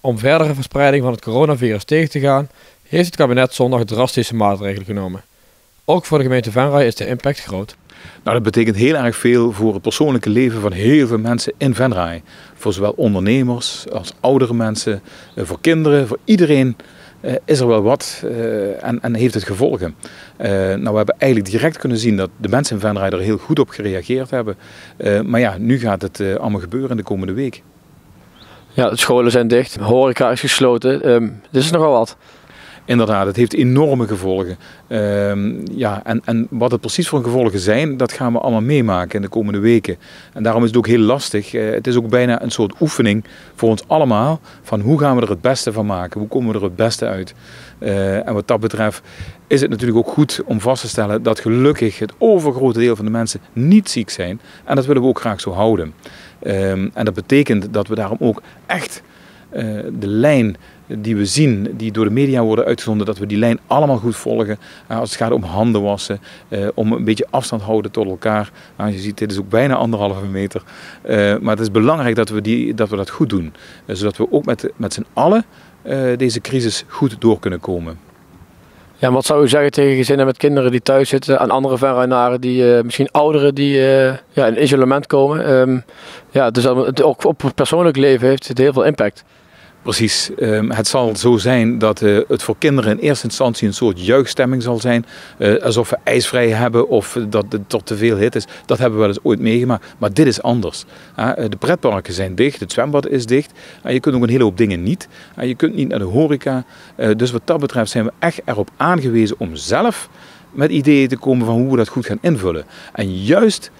Om verdere verspreiding van het coronavirus tegen te gaan, heeft het kabinet zondag drastische maatregelen genomen. Ook voor de gemeente Venray is de impact groot. Nou, dat betekent heel erg veel voor het persoonlijke leven van heel veel mensen in Venray. Voor zowel ondernemers als oudere mensen, voor kinderen, voor iedereen is er wel wat en heeft het gevolgen. Nou, we hebben eigenlijk direct kunnen zien dat de mensen in Venray er heel goed op gereageerd hebben. Maar ja, nu gaat het allemaal gebeuren in de komende week. Ja, de scholen zijn dicht, horeca is gesloten, dit is nogal wat. Inderdaad, het heeft enorme gevolgen. Ja, en wat het precies voor gevolgen zijn, dat gaan we allemaal meemaken in de komende weken. En daarom is het ook heel lastig. Het is ook bijna een soort oefening voor ons allemaal. Van hoe gaan we er het beste van maken? Hoe komen we er het beste uit? En wat dat betreft is het natuurlijk ook goed om vast te stellen dat gelukkig het overgrote deel van de mensen niet ziek zijn. En dat willen we ook graag zo houden. En dat betekent dat we daarom ook echt de lijn die we zien, die door de media worden uitgezonden, dat we die lijn allemaal goed volgen. Als het gaat om handen wassen, om een beetje afstand houden tot elkaar. Nou, je ziet, dit is ook bijna 1,5 meter. Maar het is belangrijk dat we dat goed doen. Zodat we ook met z'n allen deze crisis goed door kunnen komen. Ja, wat zou u zeggen tegen gezinnen met kinderen die thuis zitten, aan andere Venraynaren, misschien ouderen die in isolement komen? Dus ook op het persoonlijk leven heeft het heel veel impact. Precies. Het zal zo zijn dat het voor kinderen in eerste instantie een soort juichstemming zal zijn. Alsof we ijsvrij hebben of dat het tot te veel hitte is. Dat hebben we wel eens ooit meegemaakt. Maar dit is anders. De pretparken zijn dicht, het zwembad is dicht. Je kunt ook een hele hoop dingen niet. Je kunt niet naar de horeca. Dus wat dat betreft zijn we echt erop aangewezen om zelf met ideeën te komen van hoe we dat goed gaan invullen. En juist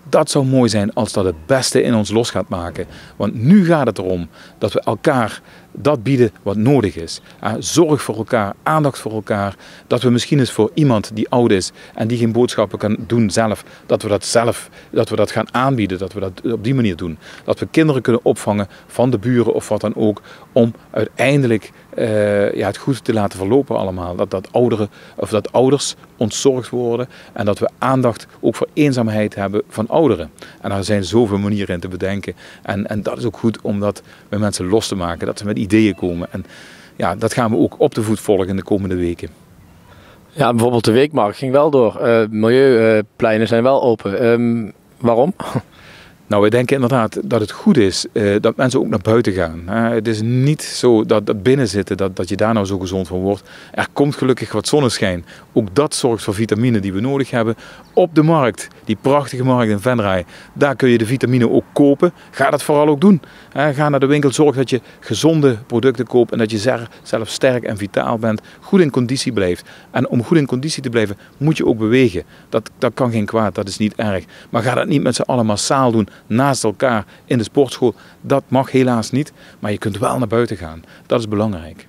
dat zou mooi zijn als dat het beste in ons los gaat maken. Want nu gaat het erom dat we elkaar dat bieden wat nodig is. Zorg voor elkaar, aandacht voor elkaar. Dat we misschien eens voor iemand die oud is en die geen boodschappen kan doen zelf, dat we dat gaan aanbieden, dat we dat op die manier doen. Dat we kinderen kunnen opvangen van de buren of wat dan ook, om uiteindelijk het goed te laten verlopen allemaal. Dat ouders ontzorgd worden en dat we aandacht ook voor eenzaamheid hebben van ouderen. En daar zijn zoveel manieren in te bedenken. En dat is ook goed om dat met mensen los te maken, dat ze met ideeën komen. En ja, dat gaan we ook op de voet volgen in de komende weken. Ja, bijvoorbeeld de weekmarkt ging wel door. Milieupleinen zijn wel open. Waarom? Nou, wij denken inderdaad dat het goed is dat mensen ook naar buiten gaan. Het is niet zo dat binnen zitten, dat je daar nou zo gezond van wordt. Er komt gelukkig wat zonneschijn. Ook dat zorgt voor vitamine die we nodig hebben. Op de markt, die prachtige markt in Venray, daar kun je de vitamine ook kopen. Ga dat vooral ook doen. Ga naar de winkel, zorg dat je gezonde producten koopt en dat je zelf sterk en vitaal bent, goed in conditie blijft. En om goed in conditie te blijven moet je ook bewegen. Dat kan geen kwaad, dat is niet erg. Maar ga dat niet met z'n allen massaal doen, naast elkaar in de sportschool. Dat mag helaas niet, maar je kunt wel naar buiten gaan. Dat is belangrijk.